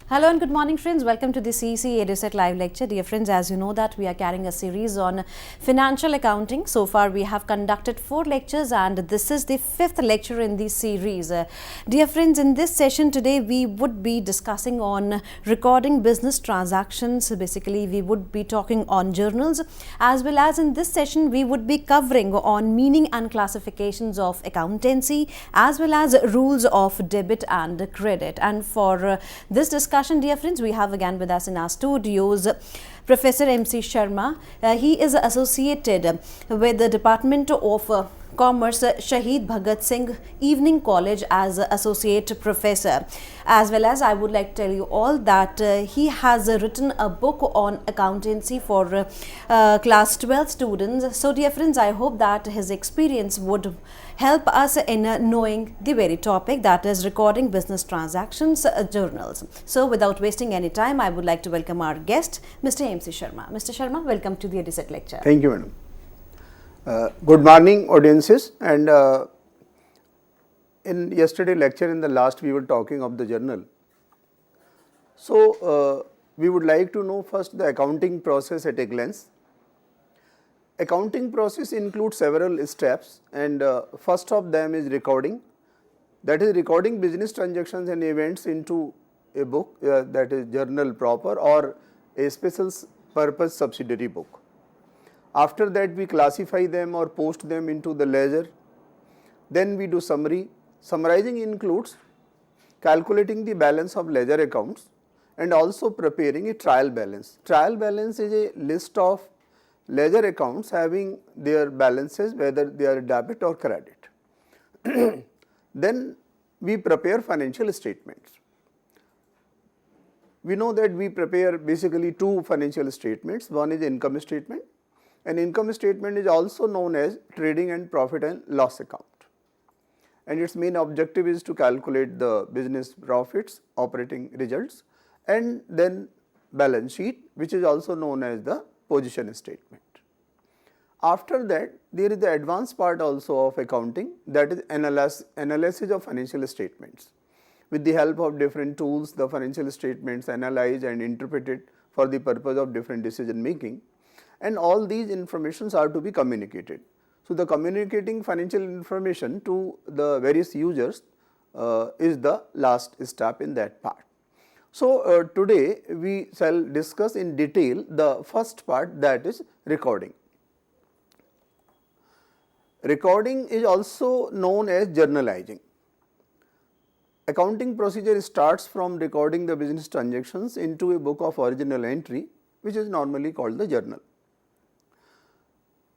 Hello and good morning friends, welcome to the CEC-UGC live lecture. Dear friends, as you know that we are carrying a series on financial accounting. So far we have conducted 4 lectures and this is the 5th lecture in the series. Dear friends, in this session today we would be discussing on recording business transactions. Basically we would be talking on journals, as well as in this session we would be covering on meaning and classifications of accountancy, as well as rules of debit and credit. And for this discussion, dear friends, we have again with us in our studios Professor MC Sharma. He is associated with the Department of Commerce, Shahid Bhagat Singh Evening College as Associate Professor. As well as I would like to tell you all that he has written a book on accountancy for class 12 students. So dear friends, I hope that his experience would help us in knowing the very topic, that is recording business transactions journals. So without wasting any time, I would like to welcome our guest, Mr. MC Sharma. Mr. Sharma, welcome to the EduSet lecture. Thank you, madam. Good morning, audiences. And in yesterday lecture, in the last, we were talking of the journal. So we would like to know first the accounting process at a glance. Accounting process includes several steps, and first of them is recording. That is recording business transactions and events into a book, that is journal proper, or a special purpose subsidiary book. After that, we classify them or post them into the ledger. Then we do summary. Summarizing includes calculating the balance of ledger accounts and also preparing a trial balance. Trial balance is a list of ledger accounts having their balances, whether they are debit or credit. Then we prepare financial statements. We know that we prepare basically 2 financial statements. One is income statement. An income statement is also known as trading and profit and loss account. And its main objective is to calculate the business profits, operating results, and then balance sheet, which is also known as the position statement. After that, there is the advanced part also of accounting, that is analysis of financial statements. With the help of different tools, the financial statements analyzed and interpreted for the purpose of different decision making, and all these informations are to be communicated. So the communicating financial information to the various users is the last step in that part. So today we shall discuss in detail the first part, that is recording. Recording is also known as journalizing. Accounting procedure starts from recording the business transactions into a book of original entry, which is normally called the journal.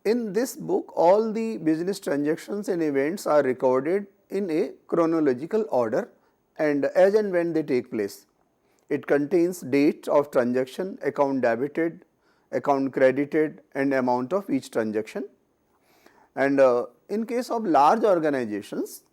In this book, all the business transactions and events are recorded in a chronological order and as and when they take place. It contains date of transaction, account debited, account credited, and amount of each transaction. And in case of large organizations,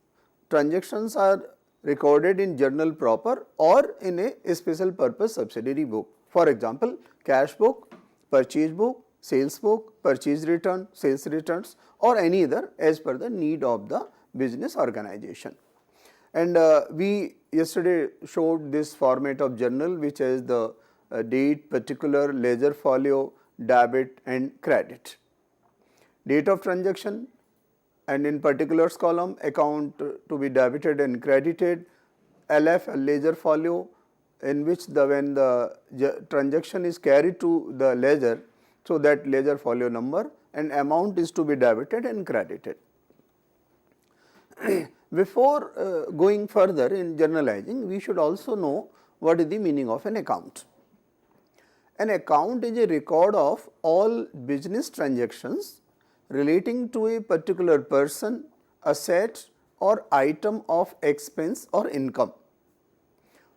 transactions are recorded in journal proper or in a special purpose subsidiary book. For example, cash book, purchase book, sales book, purchase return, sales returns, or any other as per the need of the business organization. And we yesterday showed this format of journal, which has the date, particular, ledger folio, debit and credit. Date of transaction, and in particulars column, account to be debited and credited, LF, ledger folio, in which when the transaction is carried to the ledger, so that ledger folio number, and amount is to be debited and credited. Before going further in journalizing, we should also know what is the meaning of an account. An account is a record of all business transactions relating to a particular person, asset or item of expense or income.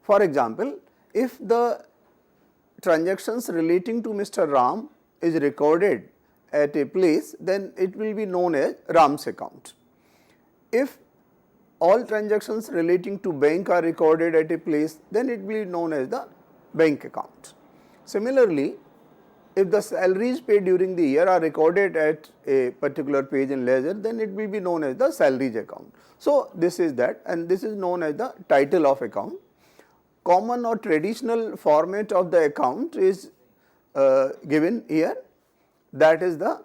For example, if the transactions relating to Mr. Ram is recorded at a place, then it will be known as Ram's account. If all transactions relating to bank are recorded at a place, then it will be known as the bank account. Similarly, if the salaries paid during the year are recorded at a particular page in ledger, then it will be known as the salaries account. So, this is that, and this is known as the title of account. Common or traditional format of the account is given here, that is the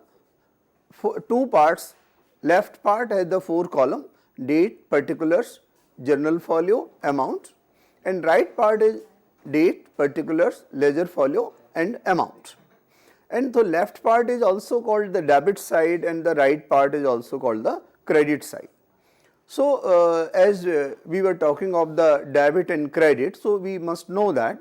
two parts. Left part has the 4 column, date, particulars, journal folio, amount, and right part is date, particulars, ledger folio and amount. And the left part is also called the debit side and the right part is also called the credit side. So, as we were talking of the debit and credit, so we must know that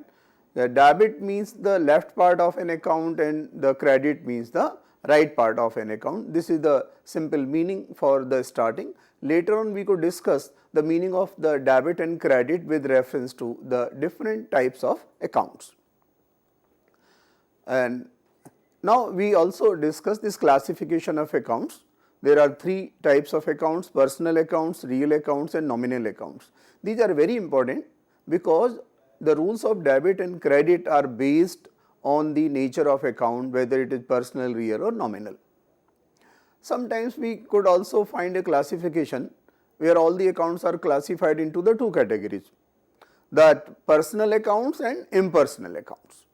the debit means the left part of an account and the credit means the right part of an account. This is the simple meaning for the starting. Later on we could discuss the meaning of the debit and credit with reference to the different types of accounts. And now we also discuss this classification of accounts. There are 3 types of accounts: personal accounts, real accounts and nominal accounts. These are very important because the rules of debit and credit are based on the nature of account, whether it is personal, real or nominal. Sometimes we could also find a classification where all the accounts are classified into the 2 categories, that personal accounts and impersonal accounts.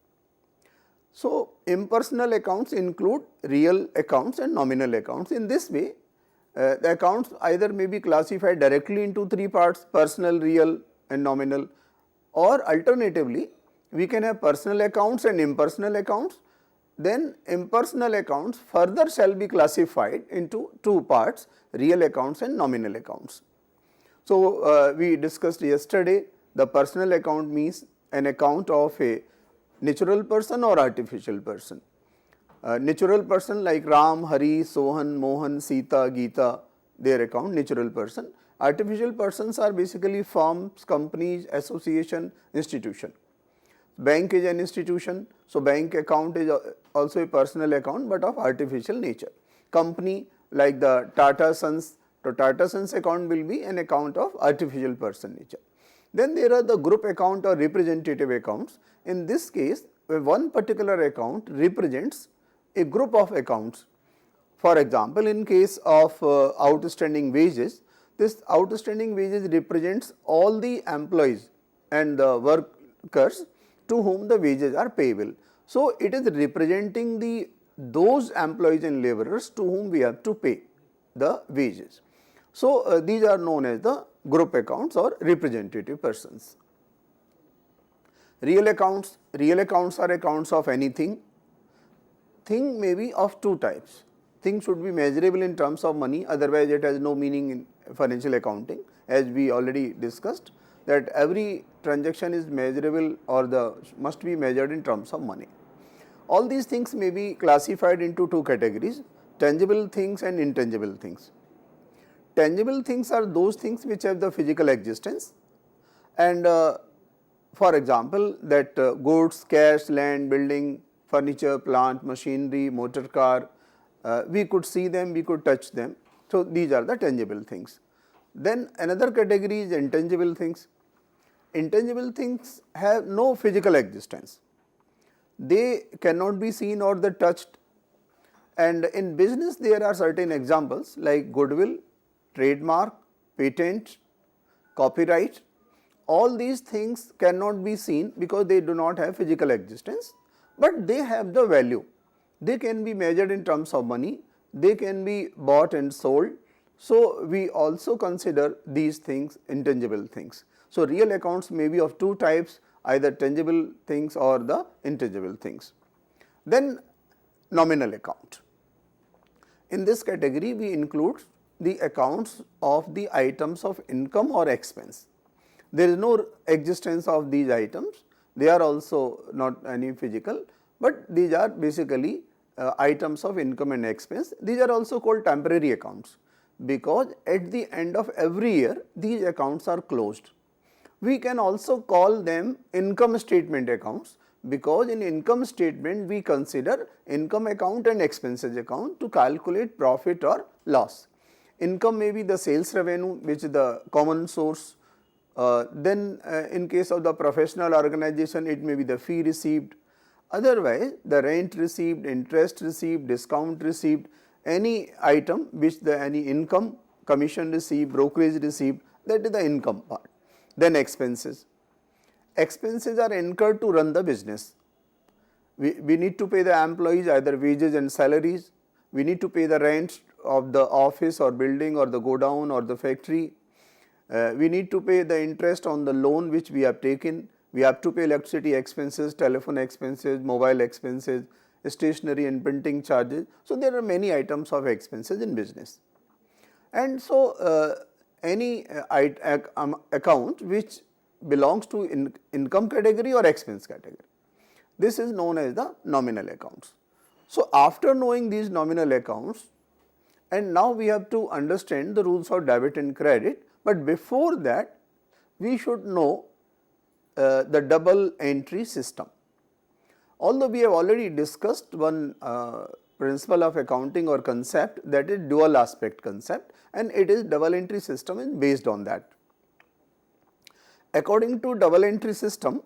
So, impersonal accounts include real accounts and nominal accounts. In this way, the accounts either may be classified directly into 3 parts: personal, real and nominal, or alternatively we can have personal accounts and impersonal accounts. Then impersonal accounts further shall be classified into 2 parts: real accounts and nominal accounts. So, we discussed yesterday the personal account means an account of a natural person or artificial person. Natural person like Ram, Hari, Sohan, Mohan, Sita, Geeta, their account natural person. Artificial persons are basically firms, companies, association, institution. Bank is an institution, so bank account is also a personal account but of artificial nature. Company like the Tata Sons, so Tata Sons account will be an account of artificial person nature. Then there are the group account or representative accounts. In this case, one particular account represents a group of accounts. For example, in case of outstanding wages, this outstanding wages represents all the employees and the workers to whom the wages are payable. So, it is representing those employees and laborers to whom we have to pay the wages. So, these are known as the group accounts or representative persons. Real accounts are accounts of anything. Thing may be of 2 types. Thing should be measurable in terms of money, otherwise it has no meaning in financial accounting, as we already discussed that every transaction is measurable or must be measured in terms of money. All these things may be classified into 2 categories: tangible things and intangible things. Tangible things are those things which have the physical existence, and for example, that goods, cash, land, building, furniture, plant, machinery, motor car, we could see them, we could touch them. So, these are the tangible things. Then another category is intangible things. Intangible things have no physical existence. They cannot be seen or the touched, and in business there are certain examples like goodwill, trademark, patent, copyright. All these things cannot be seen because they do not have physical existence, but they have the value. They can be measured in terms of money, they can be bought and sold. So, we also consider these things intangible things. So, real accounts may be of 2 types, either tangible things or the intangible things. Then nominal account. In this category we include the accounts of the items of income or expense. There is no existence of these items, they are also not any physical, but these are basically items of income and expense. These are also called temporary accounts because at the end of every year these accounts are closed. We can also call them income statement accounts because in income statement we consider income account and expenses account to calculate profit or loss. Income may be the sales revenue, which is the common source. Then in case of the professional organization, it may be the fee received. Otherwise, the rent received, interest received, discount received, any item which any income, commission received, brokerage received, that is the income part. Then expenses. Expenses are incurred to run the business. We need to pay the employees either wages and salaries. We need to pay the rent of the office or building or the godown or the factory. We need to pay the interest on the loan which we have taken. We have to pay electricity expenses, telephone expenses, mobile expenses, stationery and printing charges. So, there are many items of expenses in business. And so, any account which belongs to income category or expense category, this is known as the nominal accounts. So, after knowing these nominal accounts, and now we have to understand the rules of debit and credit, but before that we should know the double entry system. Although we have already discussed one principle of accounting or concept, that is dual aspect concept, and it is double entry system is based on that. According to double entry system,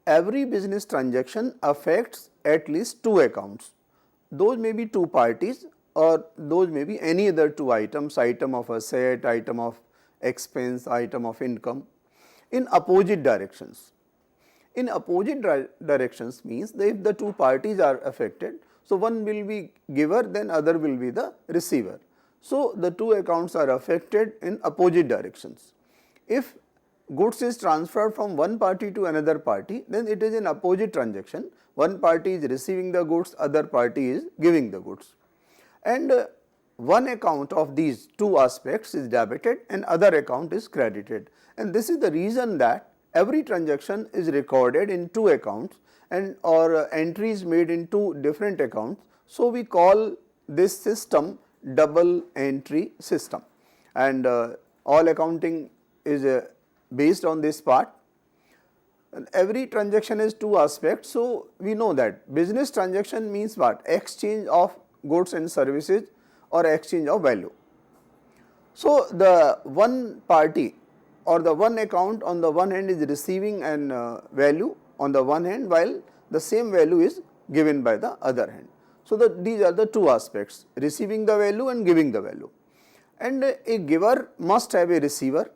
every business transaction affects at least two accounts. Those may be two parties or those may be any other two items, item of asset, item of expense, item of income, in opposite directions. In opposite directions means that if the two parties are affected, so one will be giver, then other will be the receiver. So, the two accounts are affected in opposite directions. If goods is transferred from one party to another party, then it is an opposite transaction. One party is receiving the goods, other party is giving the goods. And one account of these two aspects is debited and other account is credited. And this is the reason that every transaction is recorded in two accounts and or entries made in two different accounts. So, we call this system double entry system, and all accounting is based on this part. And every transaction has two aspects. So, we know that business transaction means what? Exchange of goods and services or exchange of value. So, the one party or the one account on the one hand is receiving an value on the one hand, while the same value is given by the other hand. So, these are the two aspects, receiving the value and giving the value. And a giver must have a receiver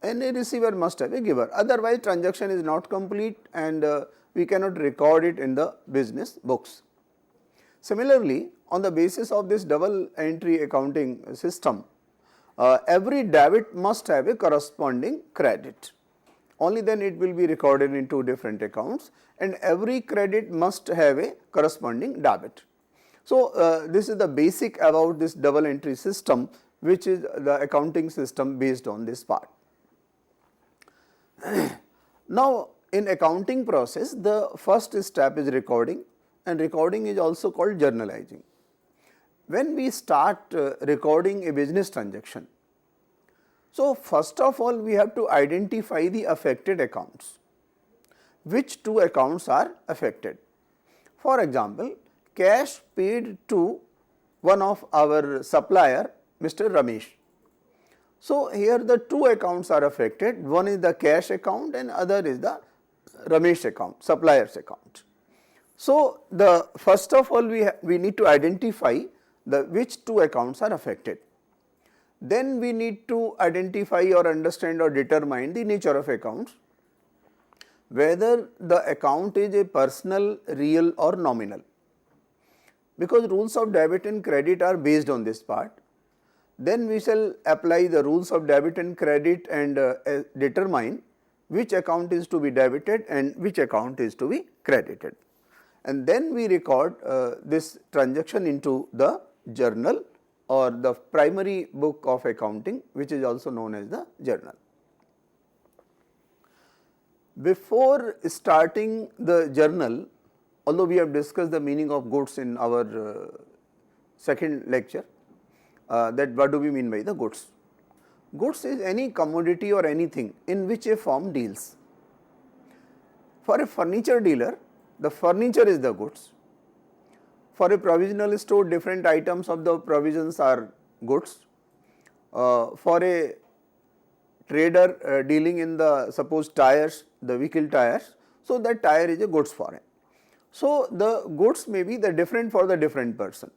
and a receiver must have a giver, otherwise transaction is not complete and we cannot record it in the business books. Similarly, on the basis of this double entry accounting system, every debit must have a corresponding credit, only then it will be recorded in two different accounts, and every credit must have a corresponding debit. So, this is the basic about this double entry system, which is the accounting system based on this part. Now, in accounting process, the first step is recording, and recording is also called journalizing. When we start recording a business transaction, so first of all we have to identify the affected accounts. Which two accounts are affected? For example, cash paid to one of our supplier, Mr. Ramesh. So, here the two accounts are affected, one is the cash account and other is the Ramesh account, supplier's account. So, the first of all we need to identify the which two accounts are affected. Then we need to identify or understand or determine the nature of accounts, whether the account is a personal, real or nominal, because rules of debit and credit are based on this part. Then we shall apply the rules of debit and credit and determine which account is to be debited and which account is to be credited. And then we record this transaction into the journal or the primary book of accounting, which is also known as the journal. Before starting the journal, although we have discussed the meaning of goods in our second lecture, that what do we mean by the goods? Goods is any commodity or anything in which a firm deals. For a furniture dealer, the furniture is the goods. For a provisional store, different items of the provisions are goods. For a trader dealing in the suppose tires, the vehicle tires, so that tire is a goods for him. So, the goods may be the different for the different person.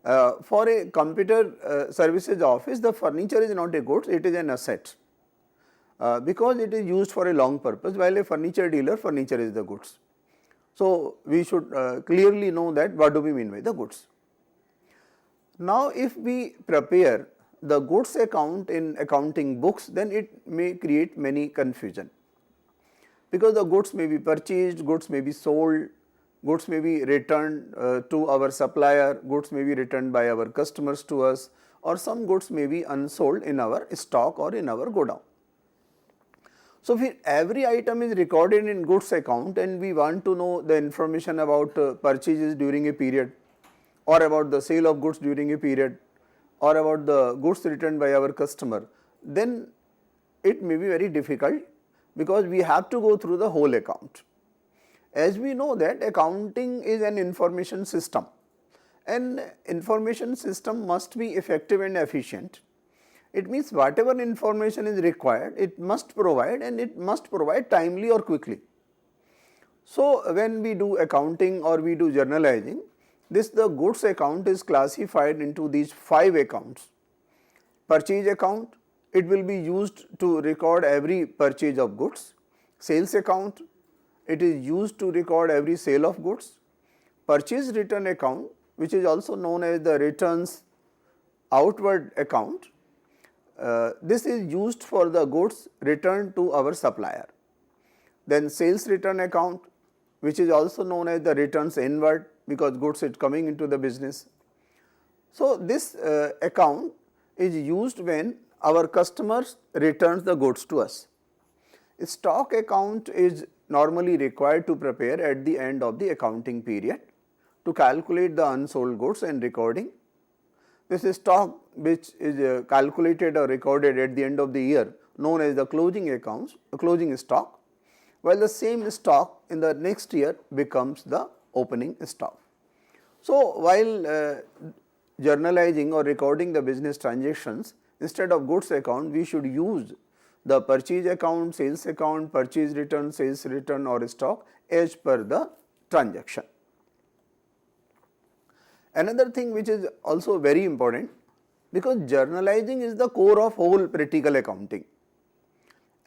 For a computer services office, the furniture is not a goods, it is an asset, because it is used for a long purpose, while a furniture dealer, furniture is the goods. So, we should clearly know that what do we mean by the goods. Now, if we prepare the goods account in accounting books, then it may create many confusion, because the goods may be purchased, goods may be sold, goods may be returned to our supplier, goods may be returned by our customers to us, or some goods may be unsold in our stock or in our godown. So, if every item is recorded in goods account and we want to know the information about purchases during a period, or about the sale of goods during a period, or about the goods returned by our customer, then it may be very difficult, because we have to go through the whole account. As we know that accounting is an information system, and information system must be effective and efficient. It means whatever information is required, it must provide, and it must provide timely or quickly. So, when we do accounting or we do journalizing, the goods account is classified into these 5 accounts. Purchase account, it will be used to record every purchase of goods. Sales account, it is used to record every sale of goods. Purchase return account, which is also known as the returns outward account, this is used for the goods returned to our supplier. Then sales return account, which is also known as the returns inward, because goods is coming into the business. So, this account is used when our customers returns the goods to us. Stock account is normally required to prepare at the end of the accounting period to calculate the unsold goods and recording. This is stock which is calculated or recorded at the end of the year, known as the closing accounts, closing stock, while the same stock in the next year becomes the opening stock. So, while journalizing or recording the business transactions, instead of goods account, we should use the purchase account, sales account, purchase return, sales return or stock as per the transaction. Another thing which is also very important, because journalizing is the core of whole practical accounting.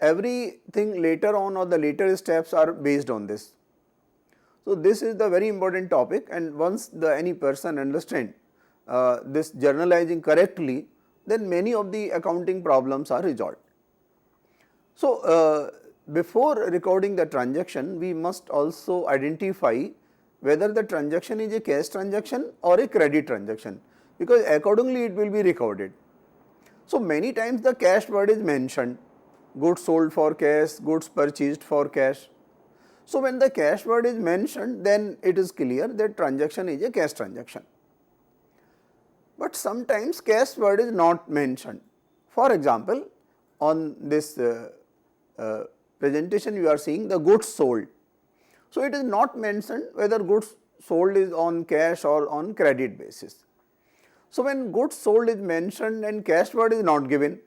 Everything later on or the later steps are based on this. So, this is the very important topic, and once any person understand this journalizing correctly, then many of the accounting problems are resolved. So, before recording the transaction, we must also identify whether the transaction is a cash transaction or a credit transaction, because accordingly it will be recorded. So, many times the cash word is mentioned, goods sold for cash, goods purchased for cash. So, when the cash word is mentioned, then it is clear that transaction is a cash transaction. But sometimes cash word is not mentioned. For example, on this presentation you are seeing the goods sold. So, it is not mentioned whether goods sold is on cash or on credit basis. So, when goods sold is mentioned and cash word is not given,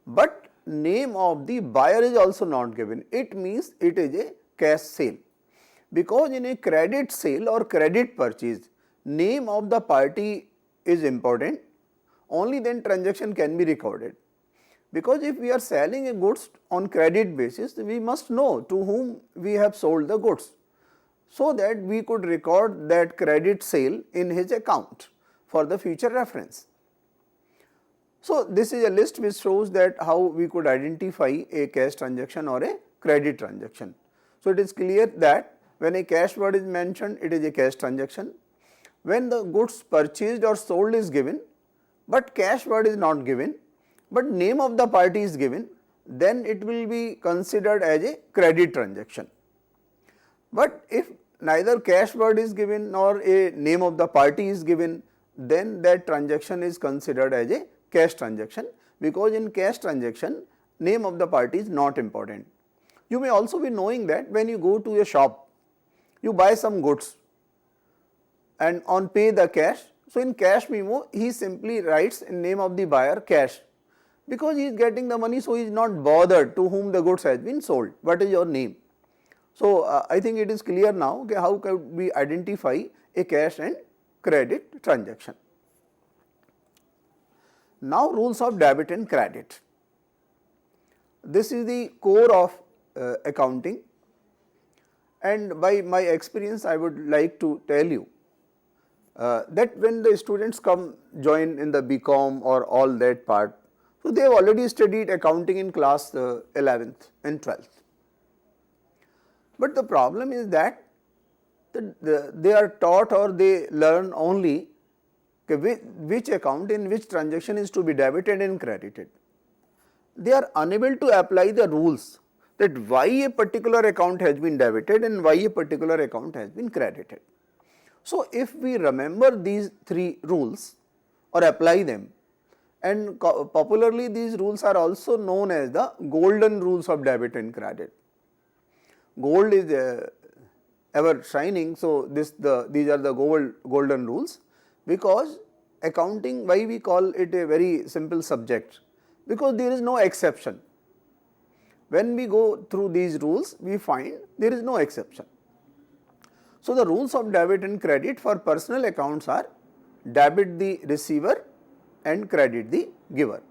but name of the buyer is also not given, it means it is a cash sale, because in a credit sale or credit purchase, name of the party is important, only then transaction can be recorded. Because if we are selling a goods on credit basis, we must know to whom we have sold the goods, so that we could record that credit sale in his account for the future reference. So, this is a list which shows that how we could identify a cash transaction or a credit transaction. So, it is clear that when a cash word is mentioned, it is a cash transaction. When the goods purchased or sold is given, but cash word is not given, but name of the party is given, then it will be considered as a credit transaction. But if neither cash word is given nor a name of the party is given, then that transaction is considered as a cash transaction, because in cash transaction name of the party is not important. You may also be knowing that when you go to a shop, you buy some goods and on pay the cash. So, in cash memo he simply writes in name of the buyer cash, because he is getting the money, so he is not bothered to whom the goods has been sold, what is your name. So, I think it is clear now okay, how could we identify a cash and credit transaction. Now, rules of debit and credit. This is the core of accounting, and by my experience I would like to tell you that when the students come join in the BCom or all that part, so they have already studied accounting in class 11th and 12th. But the problem is that they are taught or they learn only which account in which transaction is to be debited and credited. They are unable to apply the rules that why a particular account has been debited and why a particular account has been credited. So, if we remember these three rules or apply them, and popularly these rules are also known as the golden rules of debit and credit. Gold is ever shining, so these are the golden rules, because accounting, why we call it a very simple subject, because there is no exception. When we go through these rules, we find there is no exception. So, the rules of debit and credit for personal accounts are debit the receiver and credit the giver.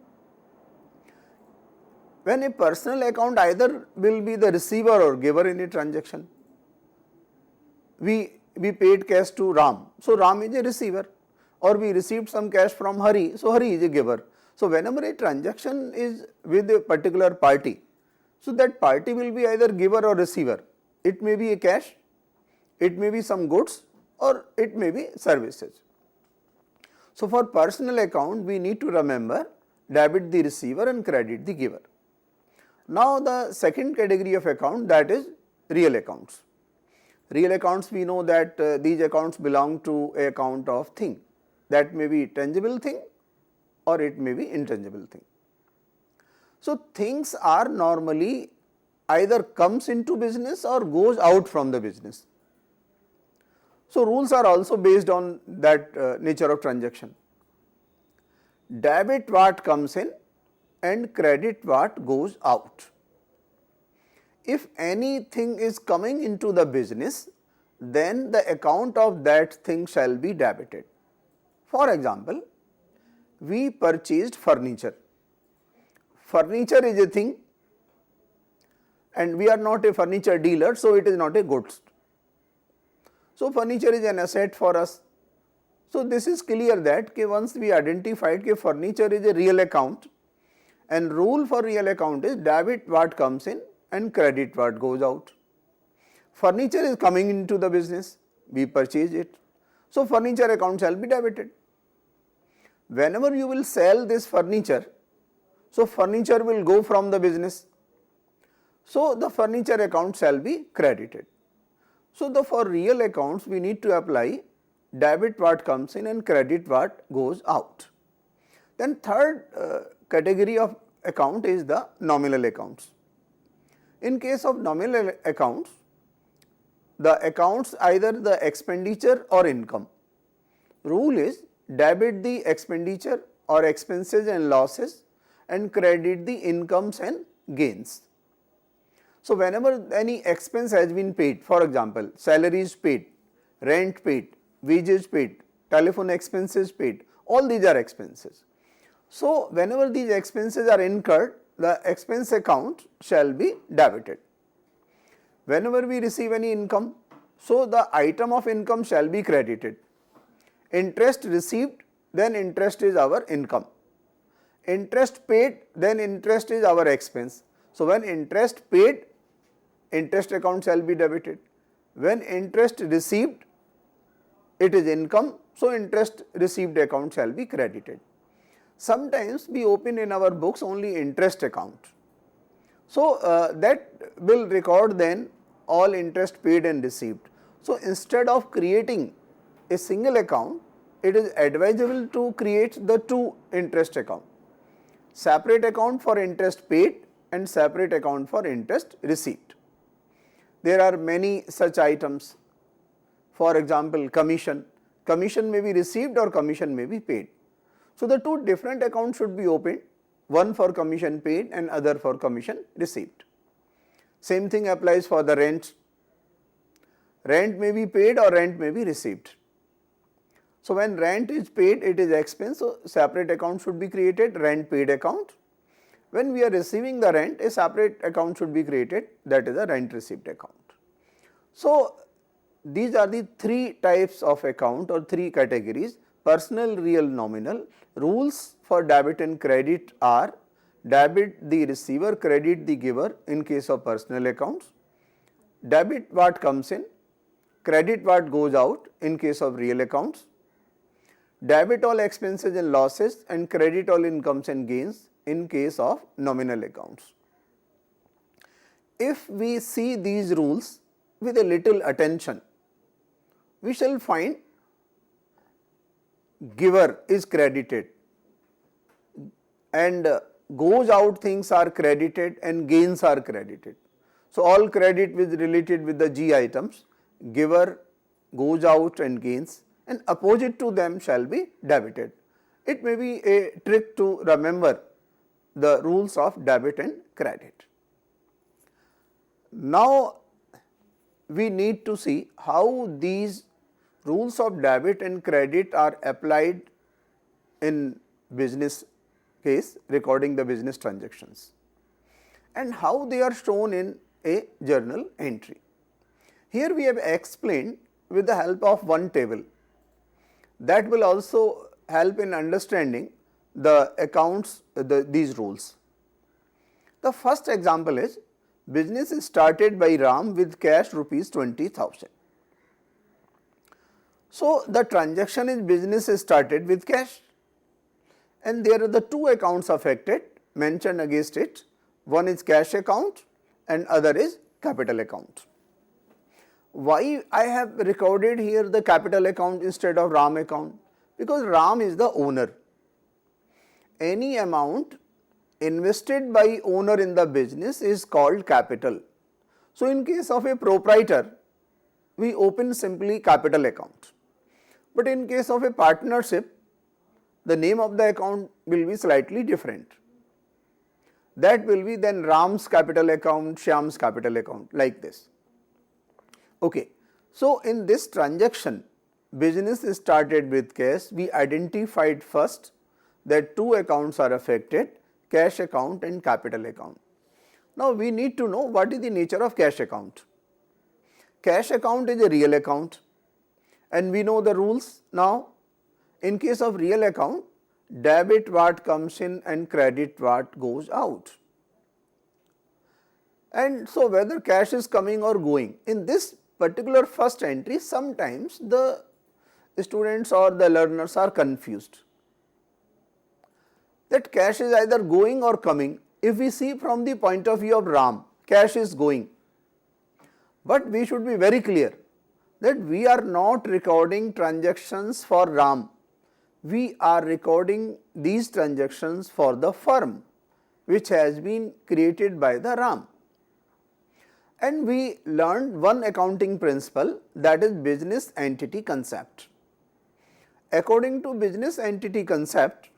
When a personal account either will be the receiver or giver in a transaction, we paid cash to Ram, so Ram is a receiver, or we received some cash from Hari, so Hari is a giver. So, whenever a transaction is with a particular party, so that party will be either giver or receiver. It may be a cash, it may be some goods, or it may be services. So, for personal account we need to remember debit the receiver and credit the giver. Now, the second category of account, that is real accounts. Real accounts, we know that these accounts belong to a account of thing, that may be tangible thing or it may be intangible thing. So, things are normally either comes into business or goes out from the business. So, rules are also based on that nature of transaction. Debit what comes in and credit what goes out. If anything is coming into the business, then the account of that thing shall be debited. For example, we purchased furniture. Furniture is a thing and we are not a furniture dealer, so it is not a goods. So, furniture is an asset for us. So, this is clear that once we identified that furniture is a real account, and rule for real account is debit what comes in and credit what goes out. Furniture is coming into the business, we purchase it. So, furniture account shall be debited. Whenever you will sell this furniture, so furniture will go from the business. So, the furniture account shall be credited. So, for real accounts we need to apply debit what comes in and credit what goes out. Then third category of account is the nominal accounts. In case of nominal accounts, the accounts either the expenditure or income. Rule is debit the expenditure or expenses and losses and credit the incomes and gains. So, whenever any expense has been paid, for example, salary is paid, rent paid, wages paid, telephone expenses paid, all these are expenses. So, whenever these expenses are incurred, the expense account shall be debited. Whenever we receive any income, so the item of income shall be credited. Interest received, then interest is our income. Interest paid, then interest is our expense. So, when interest paid, interest account shall be debited. When interest received, it is income, so interest received account shall be credited. Sometimes we open in our books only interest account. So, that will record then all interest paid and received. So, instead of creating a single account, it is advisable to create the two interest account, separate account for interest paid and separate account for interest received. There are many such items. For example, commission may be received or commission may be paid. So, the two different accounts should be opened, one for commission paid and other for commission received. Same thing applies for the rent. Rent may be paid or rent may be received. So when rent is paid, it is expense, so separate account should be created, rent paid account. When we are receiving the rent, a separate account should be created, that is a rent received account. So these are the three types of account or three categories: personal, real, nominal. Rules for debit and credit are: debit the receiver, credit the giver in case of personal accounts; debit what comes in, credit what goes out in case of real accounts; debit all expenses and losses and credit all incomes and gains in case of nominal accounts. If we see these rules with a little attention, we shall find giver is credited and goes out things are credited and gains are credited. So all credit is related with the G items, giver, goes out and gains, and opposite to them shall be debited. It may be a trick to remember the rules of debit and credit. Now we need to see how these rules of debit and credit are applied in business case recording the business transactions and how they are shown in a journal entry. Here we have explained with the help of one table that will also help in understanding the accounts, these rules. The first example is business is started by Ram with cash rupees 20,000. So the transaction is business is started with cash and there are the two accounts affected mentioned against it. One is cash account and other is capital account. Why I have recorded here the capital account instead of Ram account? Because Ram is the owner. Any amount invested by owner in the business is called capital. So in case of a proprietor, we open simply capital account. But in case of a partnership, the name of the account will be slightly different. That will be then Ram's capital account, Shyam's capital account, like this. Okay. So in this transaction, business is started with cash. We identified first that two accounts are affected, cash account and capital account. Now we need to know what is the nature of cash account. Cash account is a real account and we know the rules now. In case of real account, debit what comes in and credit what goes out. And so whether cash is coming or going, in this particular first entry, sometimes the students or the learners are confused that cash is either going or coming. If we see from the point of view of Ram, cash is going. But we should be very clear that we are not recording transactions for Ram. We are recording these transactions for the firm which has been created by the Ram. And we learned one accounting principle, that is business entity concept. According to business entity concept,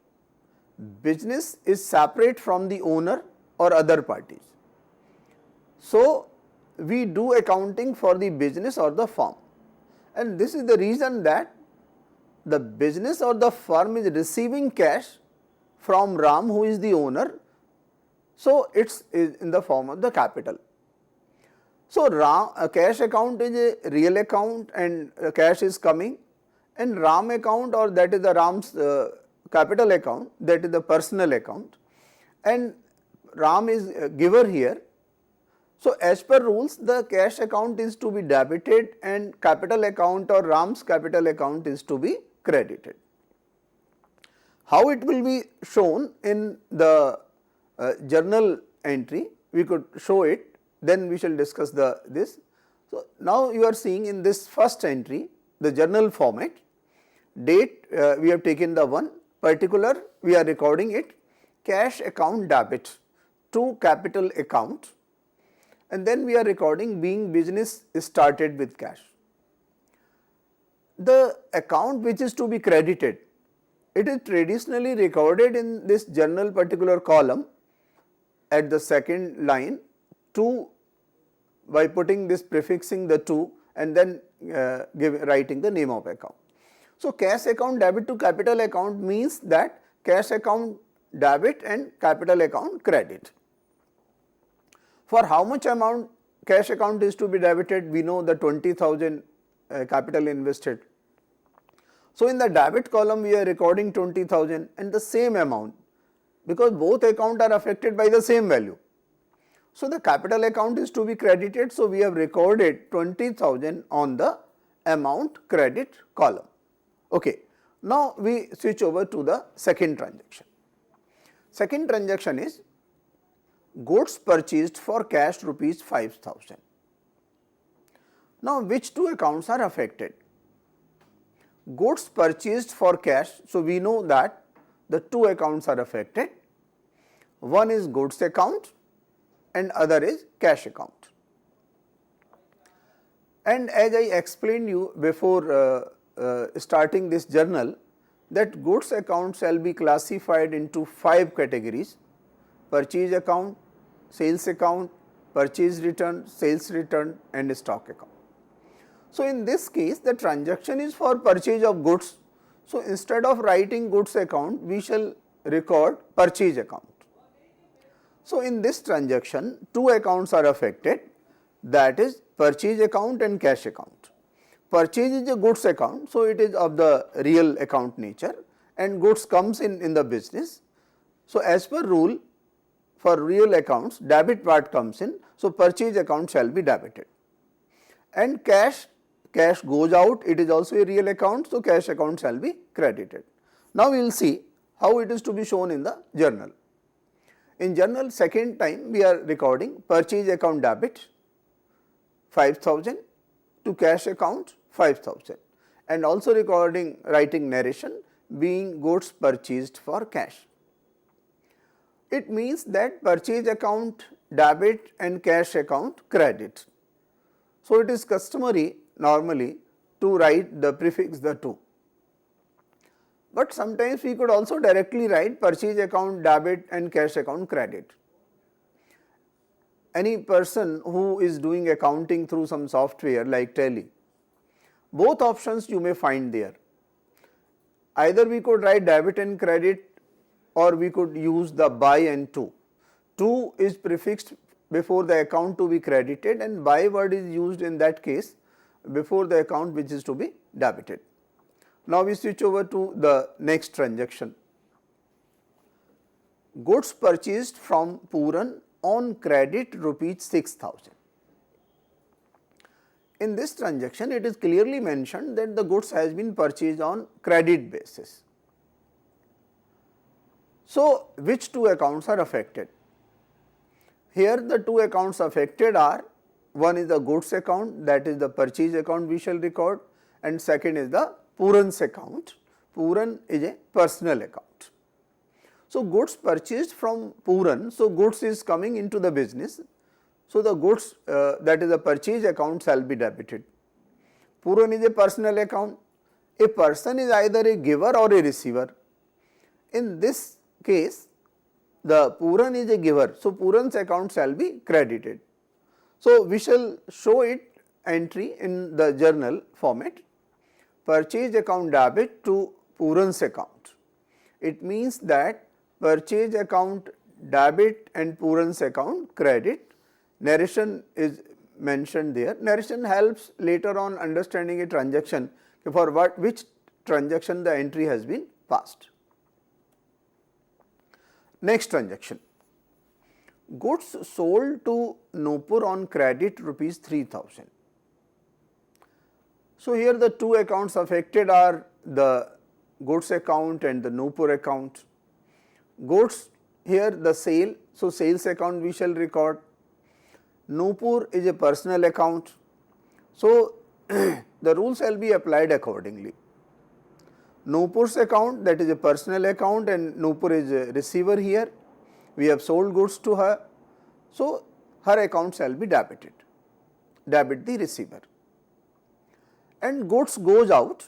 business is separate from the owner or other parties. So we do accounting for the business or the firm, and this is the reason that the business or the firm is receiving cash from Ram, who is the owner. So it's in the form of the capital. So a cash account is a real account and cash is coming, and Ram account, or that is the Ram's capital account, that is the personal account, and Ram is a giver here. So as per rules, the cash account is to be debited and capital account or Ram's capital account is to be credited. How it will be shown in the journal entry, we could show it, then we shall discuss this. So now you are seeing in this first entry, the journal format, date we have taken the one, particular we are recording it, cash account debit to capital account, and then we are recording being business started with cash. The account which is to be credited, it is traditionally recorded in this journal particular column at the second line, to, by putting this prefixing the 2 and then writing the name of account. So, cash account debit to capital account means that cash account debit and capital account credit. For how much amount cash account is to be debited? We know the 20,000 capital invested. So, in the debit column we are recording 20,000 and the same amount, because both accounts are affected by the same value. So, the capital account is to be credited. So, we have recorded 20,000 on the amount credit column. Okay. Now, we switch over to the second transaction. Second transaction is goods purchased for cash rupees 5,000. Now, which two accounts are affected? Goods purchased for cash. So, we know that the two accounts are affected. One is goods account and other is cash account. And as I explained you before starting this journal, that goods account shall be classified into 5 categories: purchase account, sales account, purchase return, sales return and stock account. So, in this case the transaction is for purchase of goods. So, instead of writing goods account, we shall record purchase account. So, in this transaction 2 accounts are affected, that is purchase account and cash account. Purchase is a goods account, so it is of the real account nature and goods comes in the business. So, as per rule for real accounts debit part comes in, so purchase account shall be debited. And cash goes out, it is also a real account, so cash account shall be credited. Now, we will see how it is to be shown in the journal. In journal second time we are recording purchase account debit 5,000 to cash account 5,000 and also writing narration being goods purchased for cash. It means that purchase account debit and cash account credit. So, it is customary normally to write the prefix the two, but sometimes we could also directly write purchase account debit and cash account credit. Any person who is doing accounting through some software like Tally, both options you may find there. Either we could write debit and credit or we could use the by and to. To is prefixed before the account to be credited and by word is used in that case before the account which is to be debited. Now, we switch over to the next transaction. Goods purchased from Puran on credit rupees 6,000. In this transaction it is clearly mentioned that the goods has been purchased on credit basis. So, which two accounts are affected? Here the two accounts affected are, one is the goods account, that is the purchase account we shall record, and second is the Puran's account. Puran is a personal account. So, goods purchased from Puran, so goods is coming into the business. So, the goods that is the purchase account shall be debited. Puran is a personal account. A person is either a giver or a receiver. In this case the Puran is a giver, so Puran's account shall be credited. So, we shall show it entry in the journal format, purchase account debit to Puran's account. It means that purchase account debit and Puran's account credit. Narration is mentioned there. Narration helps later on understanding a transaction for which transaction the entry has been passed. Next transaction, goods sold to Nupur on credit rupees 3,000. So, here the two accounts affected are the goods account and the Nupur account. Goods, here the sale, so sales account we shall record. Nupur is a personal account, so the rules shall be applied accordingly. Nupur's account, that is a personal account and Nupur is a receiver here, we have sold goods to her, so her account shall be debited, debit the receiver. And goods goes out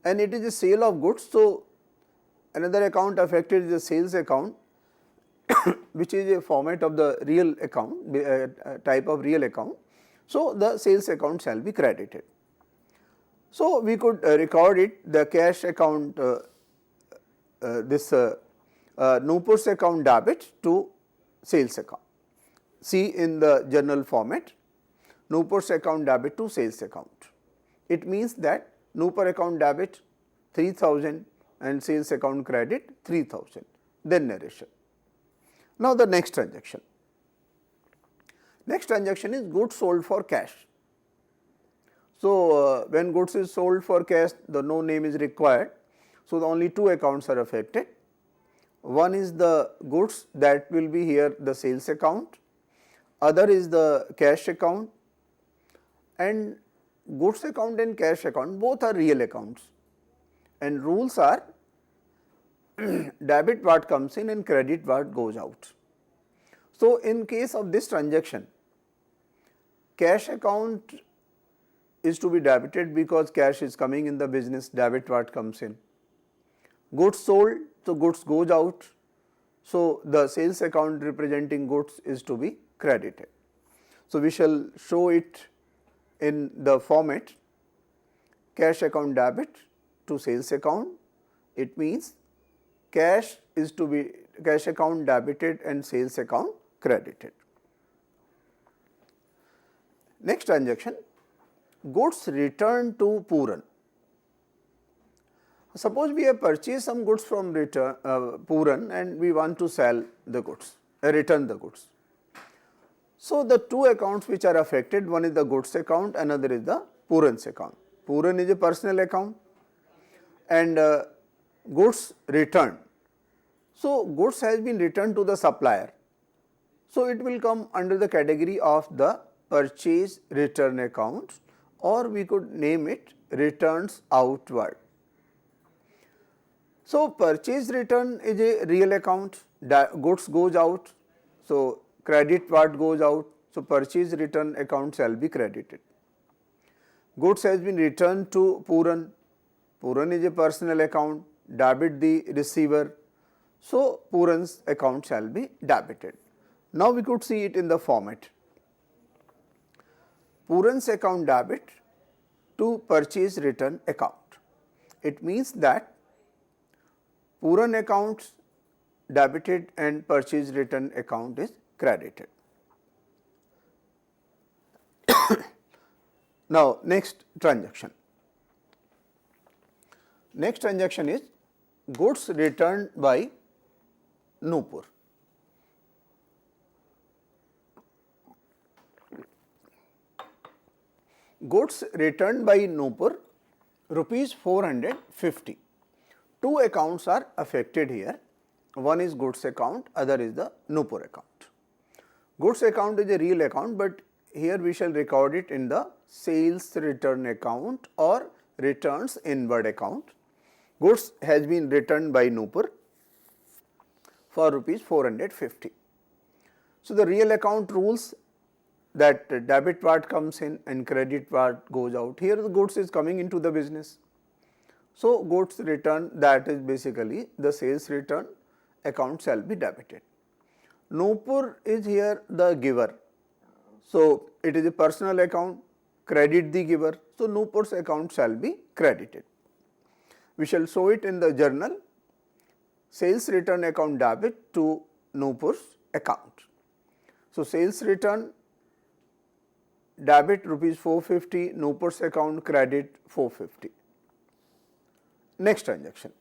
and it is a sale of goods, so another account affected is the sales account which is a format of the real account, type of real account. So, the sales account shall be credited. So, we could record it the cash account Nupur's account debit to sales account. See in the journal format, Nupur's account debit to sales account. It means that Nupur account debit 3000 and sales account credit 3000, then narration. Now, the next transaction. Next transaction is goods sold for cash. So, when goods is sold for cash, the no name is required. So, the only two accounts are affected. One is the goods, that will be here the sales account, other is the cash account, and goods account and cash account both are real accounts, and rules are debit what comes in and credit what goes out. So, in case of this transaction, cash account is to be debited because cash is coming in the business, debit what comes in. Goods sold, so goods goes out, so the sales account representing goods is to be credited. So, we shall show it in the format cash account debit to sales account. It means cash is to be cash account debited and sales account credited. Next transaction, goods returned to Puran. Suppose we have purchased some goods from Puran and we want to sell the goods, return the goods. So, the two accounts which are affected, one is the goods account, another is the Puran's account. Puran is a personal account and goods returned. So, goods has been returned to the supplier. So, it will come under the category of the purchase return account, or we could name it returns outward. So, purchase return is a real account, goods goes out, so credit what goes out, so purchase return account shall be credited. Goods has been returned to Puran, Puran is a personal account, debit the receiver, so Puran's account shall be debited. Now, we could see it in the format. Puran's account debit to purchase return account. It means that Puran accounts debited and purchase return account is credited. Now, next transaction. Next transaction is goods returned by Nupur. Goods returned by Nupur rupees 450. Two accounts are affected here. One is goods account, other is the Nupur account. Goods account is a real account, but here we shall record it in the sales return account or returns inward account. Goods has been returned by Nupur for rupees 450. So, the real account rules that debit what comes in and credit what goes out. Here the goods is coming into the business. So, goods return, that is basically the sales return account shall be debited. Nupur is here the giver. So, it is a personal account, credit the giver. So, Nupur's account shall be credited. We shall show it in the journal, sales return account debit to Nupur's account. So, sales return debit rupees 450, Nupur's account credit 450. Next transaction,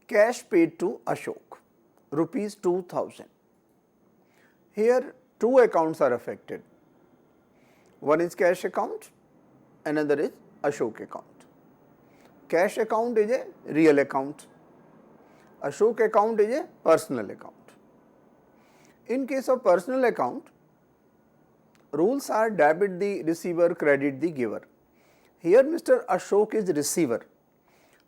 cash paid to Ashok, rupees 2000. Here two accounts are affected. One is cash account, another is Ashok account. Cash account is a real account, Ashok account is a personal account. In case of personal account, rules are debit the receiver, credit the giver. Here Mr. Ashok is receiver.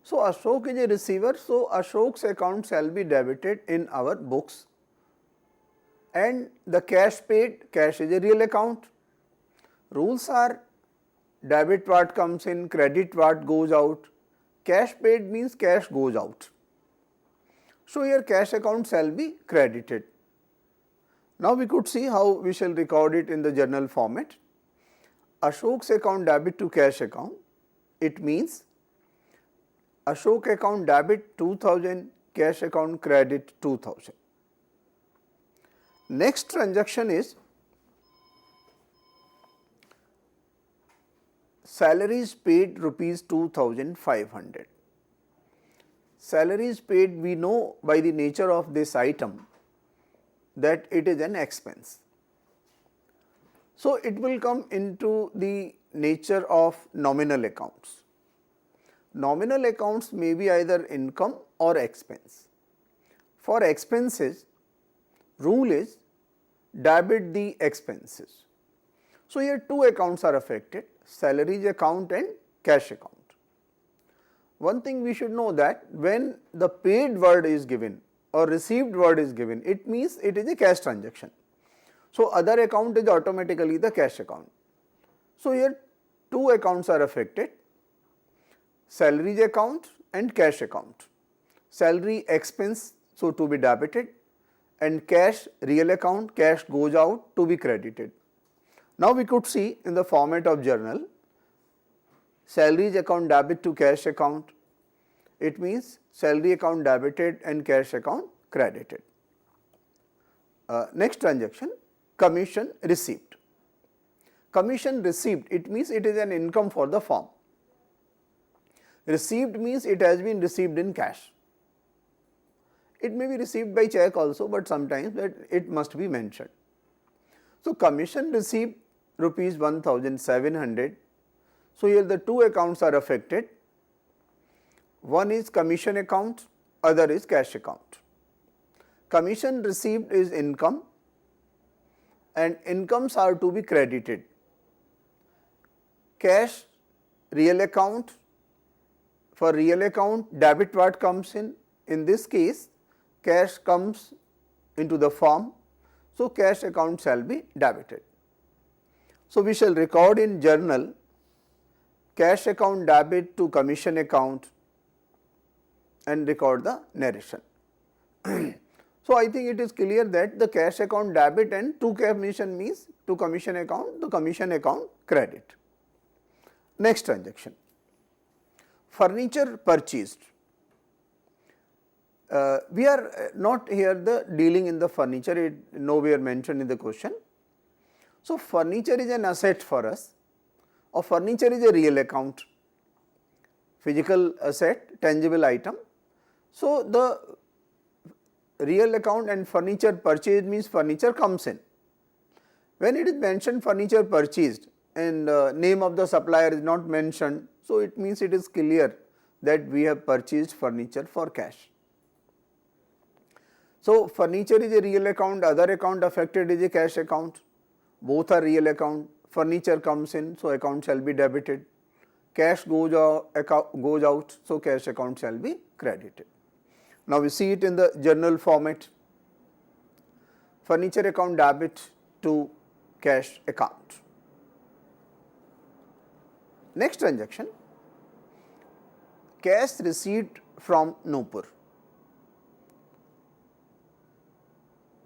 So, Ashok is a receiver, so Ashok's account shall be debited in our books, and the cash paid, cash is a real account. Rules are debit what comes in, credit what goes out. Cash paid means cash goes out. So, here cash account shall be credited. Now we could see how we shall record it in the journal format. Ashok's account debit to cash account, it means Ashok account debit 2000, cash account credit 2000. Next transaction is salaries paid rupees 2500. Salaries paid, we know by the nature of this item that it is an expense. So, it will come into the nature of nominal accounts. Nominal accounts may be either income or expense. For expenses, rule is debit the expenses. So, here two accounts are affected, salaries account and cash account. One thing we should know that when the paid word is given or received word is given, it means it is a cash transaction. So, other account is automatically the cash account. So, here two accounts are affected, salaries account and cash account. Salary expense, so to be debited, and cash real account, cash goes out to be credited. Now, we could see in the format of journal, salaries account debit to cash account, it means salary account debited and cash account credited. Next transaction, commission received. Commission received, it means it is an income for the firm. Received means it has been received in cash. It may be received by check also, but sometimes that it must be mentioned. So, commission received rupees 1700. So, here the two accounts are affected. One is commission account, other is cash account. Commission received is income and incomes are to be credited. Cash real account, for real account debit what comes in this case cash comes into the firm. So, cash account shall be debited. So, we shall record in journal cash account debit to commission account and record the narration. So, I think it is clear that the cash account debit and to commission means to commission account, the commission account credit. Next transaction, furniture purchased. We are not here the dealing in the furniture, it nowhere mentioned in the question. So, furniture is an asset for us, or furniture is a real account, physical asset, tangible item. So, the real account and furniture purchased means furniture comes in. When it is mentioned furniture purchased and name of the supplier is not mentioned, so it means it is clear that we have purchased furniture for cash. So, furniture is a real account, other account affected is a cash account, both are real account, furniture comes in, so account shall be debited, cash goes out, so cash account shall be credited. Now, we see it in the journal format, furniture account debit to cash account. Next transaction, cash received from Nupur.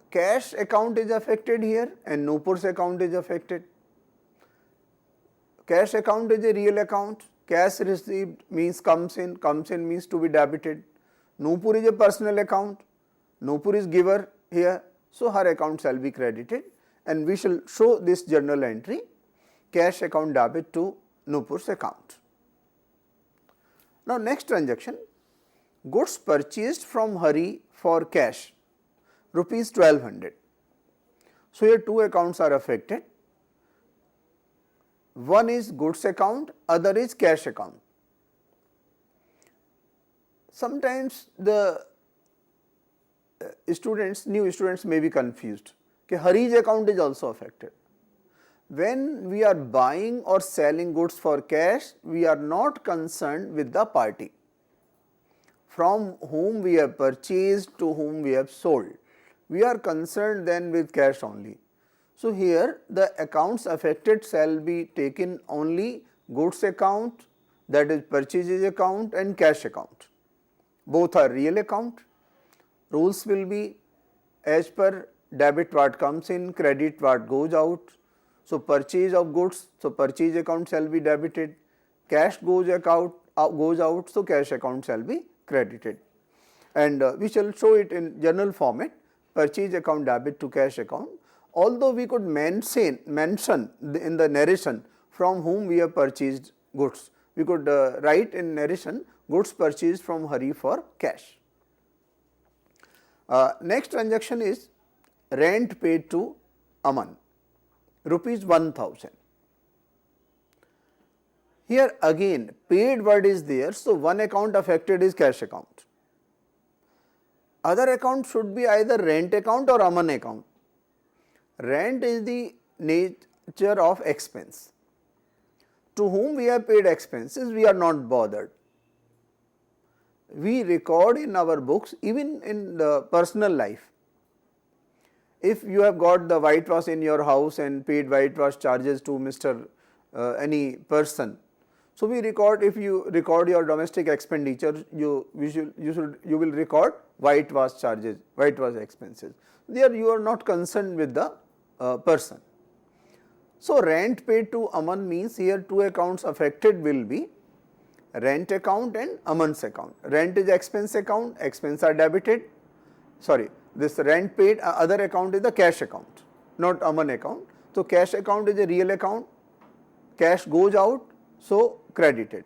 Cash account is affected here and Nupur's account is affected. Cash account is a real account, cash received means comes in means to be debited. Nupur is a personal account, Nupur is giver here, so her account shall be credited and we shall show this journal entry, cash account debit to Nupur's account. Now, next transaction, goods purchased from Hari for cash, rupees 1200. So, here two accounts are affected, one is goods account, other is cash account. Sometimes the new students may be confused, that Hari's account is also affected. When we are buying or selling goods for cash, we are not concerned with the party from whom we have purchased to whom we have sold. We are concerned then with cash only. So, here the accounts affected shall be taken only goods account, that is purchases account and cash account. Both are real account. Rules will be as per debit what comes in, credit what goes out. So, purchase of goods, so purchase account shall be debited, cash goes out, so cash account shall be credited. And we shall show it in journal format, purchase account debit to cash account. Although we could mention in the narration from whom we have purchased goods, we could write in narration goods purchased from Hari for cash. Next transaction is rent paid to Aman, rupees 1000. Here again paid word is there, so one account affected is cash account. Other account should be either rent account or Aman account. Rent is the nature of expense. To whom we have paid expenses, we are not bothered. We record in our books, even in the personal life. If you have got the whitewash in your house and paid whitewash charges to Mr. Any person, so we record, if you record your domestic expenditure, you will record whitewash charges, whitewash expenses. There you are not concerned with the person. So, rent paid to Aman means here two accounts affected will be rent account and Aman's account. Rent is expense account, expense are debited, sorry, this rent paid, other account is the cash account, not Aman account. So, cash account is a real account, cash goes out, so credited.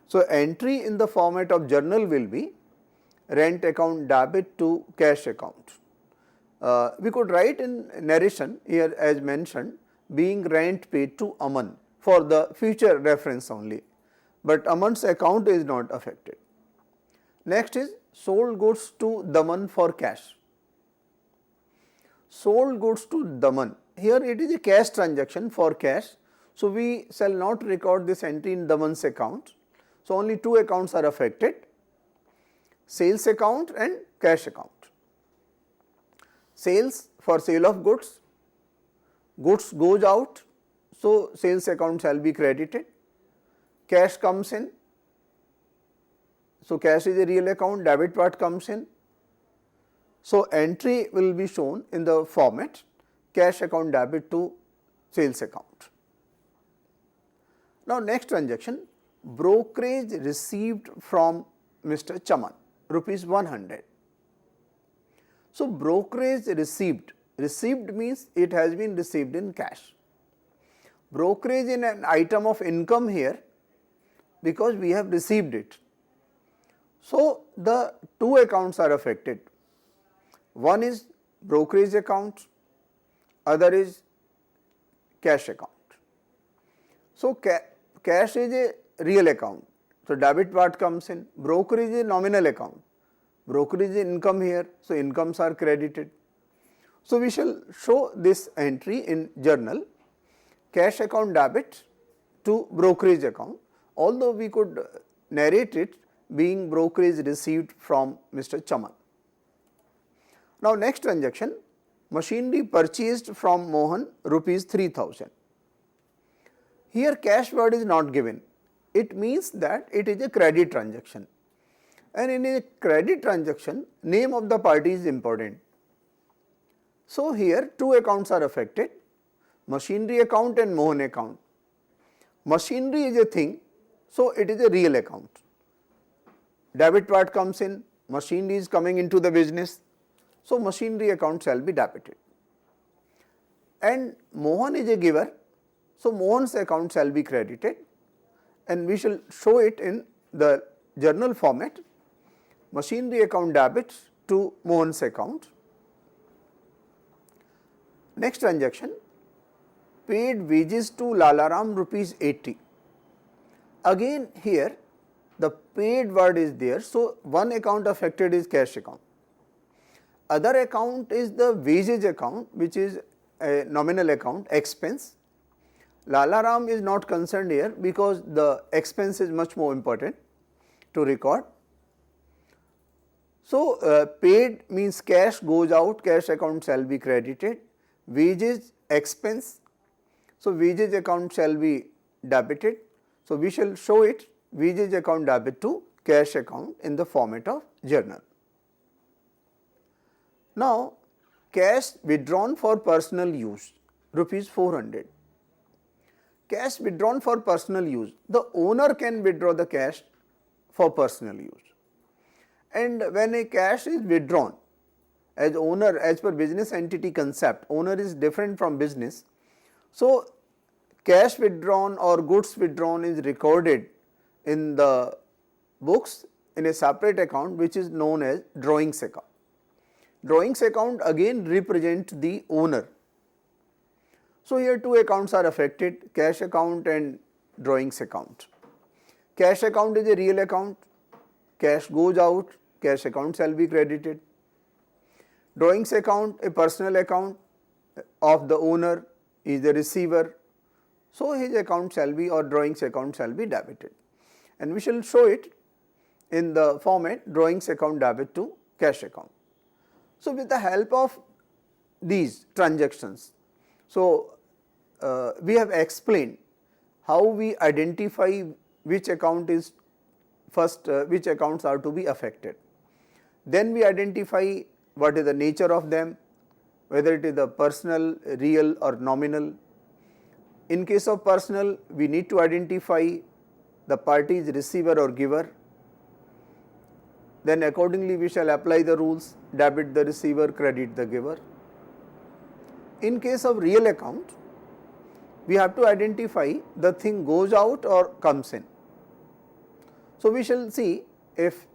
So, entry in the format of journal will be rent account debit to cash account. We could write in narration here as mentioned, being rent paid to Aman for the future reference only, but Aman's account is not affected. Next is sold goods to Daman for cash. Sold goods to Daman, here it is a cash transaction for cash. So, we shall not record this entry in Daman's account. So, only two accounts are affected, sales account and cash account. Sales for sale of goods, goods goes out, so sales account shall be credited, cash comes in, so cash is a real account, debit part comes in. So, entry will be shown in the format cash account debit to sales account. Now, next transaction, brokerage received from Mr. Chaman, rupees 100. So, brokerage received means it has been received in cash. Brokerage is an item of income here because we have received it. So, the two accounts are affected. One is brokerage account, other is cash account. So, cash is a real account. So, debit part comes in, brokerage is a nominal account, brokerage is income here, so incomes are credited. So, we shall show this entry in journal, cash account debit to brokerage account, although we could narrate it being brokerage received from Mr. Chaman. Now, next transaction, machinery purchased from Mohan, rupees 3000. Here cash word is not given, it means that it is a credit transaction, and in a credit transaction name of the party is important. So, here two accounts are affected, machinery account and Mohan account. Machinery is a thing, so it is a real account. Debit part comes in, machinery is coming into the business, so machinery account shall be debited. And Mohan is a giver, so Mohan's account shall be credited, and we shall show it in the journal format, machinery account debit to Mohan's account. Next transaction, paid wages to Lalaram, rupees 80. Again here the paid word is there, so one account affected is cash account. Other account is the wages account, which is a nominal account, expense. Lalaram is not concerned here because the expense is much more important to record. So, paid means cash goes out, cash account shall be credited, wages expense, so wages account shall be debited. So, we shall show it wages account debit to cash account in the format of journal. Now, cash withdrawn for personal use, rupees 400. Cash withdrawn for personal use, the owner can withdraw the cash for personal use. And when a cash is withdrawn, as owner, as per business entity concept, owner is different from business. So, cash withdrawn or goods withdrawn is recorded in the books in a separate account which is known as drawings account. Drawings account again represent the owner. So, here two accounts are affected, cash account and drawings account. Cash account is a real account, cash goes out, cash account shall be credited. Drawings account, a personal account of the owner, is the receiver, so his account shall be, or drawings account shall be debited, and we shall show it in the format drawings account debit to cash account. So, with the help of these transactions, so we have explained how we identify which account is first, which accounts are to be affected. Then we identify what is the nature of them, whether it is the personal, real or nominal. In case of personal, we need to identify the parties receiver or giver. Then accordingly we shall apply the rules, debit the receiver, credit the giver. In case of real account, we have to identify the thing goes out or comes in. So, we shall see if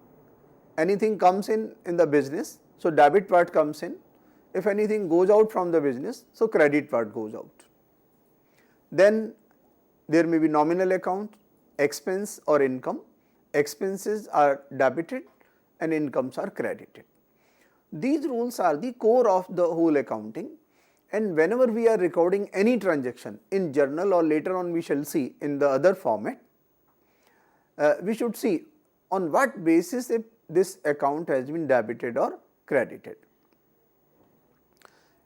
anything comes in the business, so debit part comes in. If anything goes out from the business, so credit part goes out. Then there may be nominal account, expense or income. Expenses are debited and incomes are credited. These rules are the core of the whole accounting, and whenever we are recording any transaction in journal or later on we shall see in the other format, we should see on what basis if this account has been debited or credited.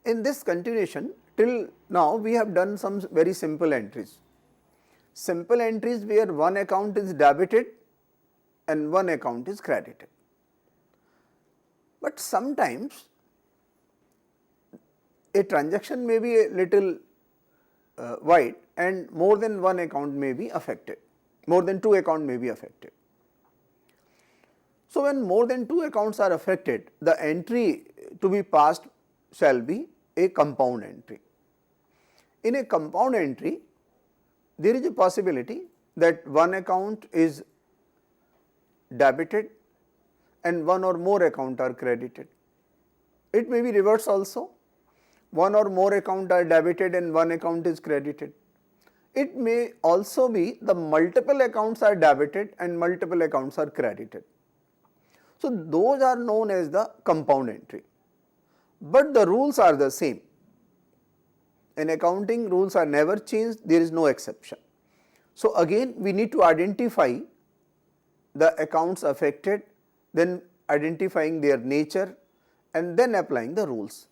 In this continuation, till now we have done some very simple entries. Simple entries where one account is debited and one account is credited. But sometimes a transaction may be a little wide and more than one account may be affected, more than two accounts may be affected. So, when more than two accounts are affected, the entry to be passed shall be a compound entry. In a compound entry, there is a possibility that one account is debited and one or more account are credited. It may be reverse also, one or more account are debited and one account is credited. It may also be the multiple accounts are debited and multiple accounts are credited. So, those are known as the compound entry, but the rules are the same. In accounting, rules are never changed, there is no exception. So, again we need to identify the accounts affected, then identifying their nature and then applying the rules.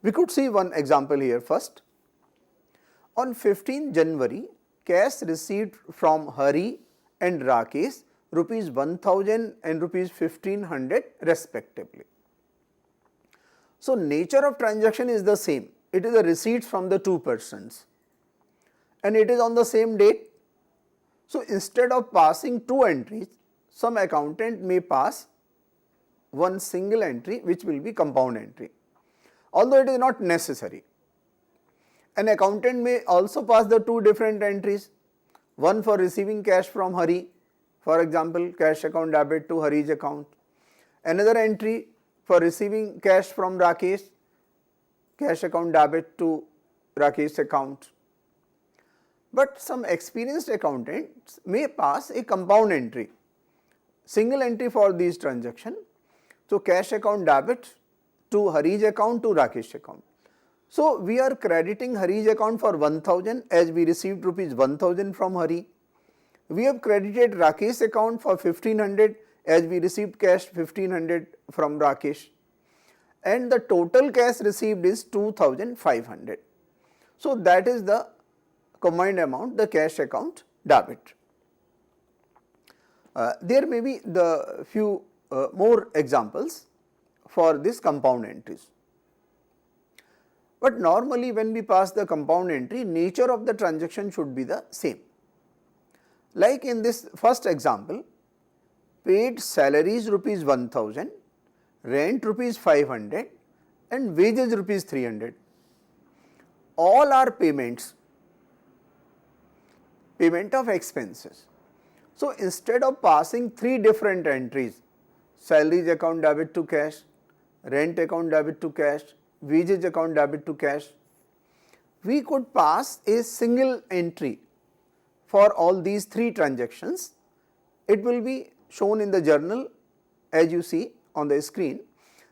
We could see one example here first. On 15 January, cash received from Hari and Rakesh rupees 1000 and rupees 1500 respectively. So, nature of transaction is the same, it is a receipt from the two persons and it is on the same date. So, instead of passing two entries, some accountant may pass one single entry which will be compound entry, although it is not necessary. An accountant may also pass the two different entries, one for receiving cash from Hari, for example cash account debit to Hari's account, another entry for receiving cash from Rakesh, cash account debit to Rakesh's account. But some experienced accountants may pass a compound entry, single entry for these transactions. So, cash account debit to Hari's account to Rakesh's account. So, we are crediting Hari's account for 1000 as we received rupees 1000 from Hari. We have credited Rakesh's account for 1500 as we received cash 1500 from Rakesh, and the total cash received is 2500. So, that is the combined amount, the cash account debit. There may be the few more examples for this compound entries. But normally when we pass the compound entry, nature of the transaction should be the same. Like in this first example, paid salaries rupees 1000, rent rupees 500 and wages rupees 300. All are payments, payment of expenses. So instead of passing three different entries, salaries account debit to cash, rent account debit to cash, wages account debit to cash, we could pass a single entry for all these three transactions. It will be shown in the journal as you see on the screen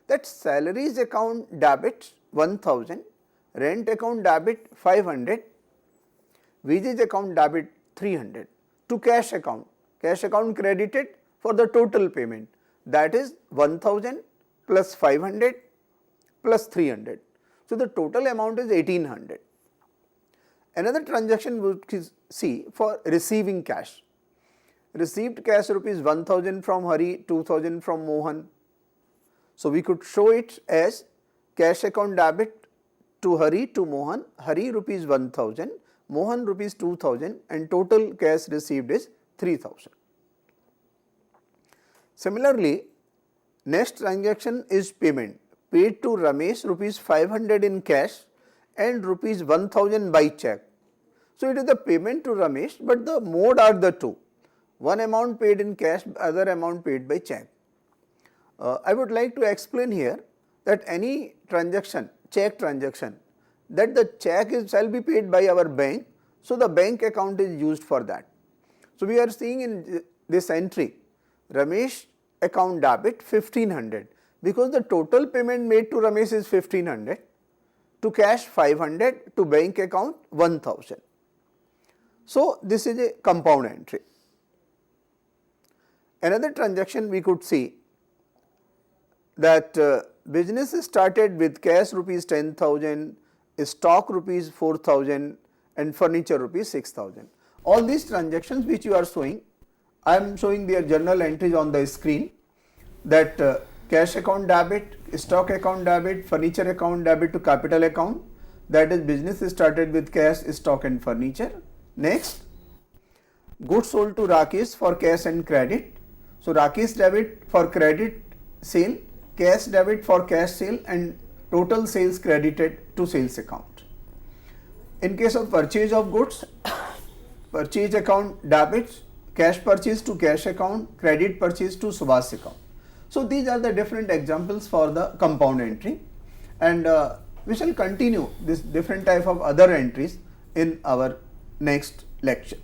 that salaries account debit 1000, rent account debit 500, wages account debit 300 to cash account credited for the total payment, that is 1000 plus 500 plus 300. So the total amount is 1800. Another transaction we would see for receiving cash. Received cash rupees 1000 from Hari, 2000 from Mohan. So we could show it as cash account debit to Hari to Mohan, Hari rupees 1000, Mohan rupees 2000 and total cash received is 3000. Similarly, next transaction is payment, paid to Ramesh rupees 500 in cash and rupees 1000 by check. So it is the payment to Ramesh, but the mode are the two, one amount paid in cash, other amount paid by check. I would like to explain here that any transaction, check transaction, that the check shall be paid by our bank, so the bank account is used for that. So we are seeing in this entry, Ramesh account debit 1500, because the total payment made to Ramesh is 1500, to cash 500, to bank account 1000. So this is a compound entry. Another transaction we could see that business started with cash rupees 10,000, stock rupees 4,000 and furniture rupees 6,000. All these transactions which you are showing, I am showing their journal entries on the screen, that cash account debit, stock account debit, furniture account debit to capital account, that is business started with cash, stock and furniture. Next, goods sold to Rakesh for cash and credit. So Rakesh debit for credit sale, cash debit for cash sale and total sales credited to sales account. In case of purchase of goods, purchase account debit, cash purchase to cash account, credit purchase to Subhash account. So these are the different examples for the compound entry, and we shall continue this different type of other entries in our next lecture.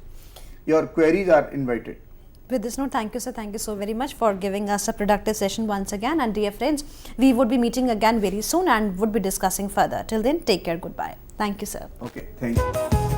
Your queries are invited. With this note, thank you sir, thank you so very much for giving us a productive session once again, and dear friends, we would be meeting again very soon and would be discussing further. Till then, take care, goodbye. Thank you sir. Okay, thank you.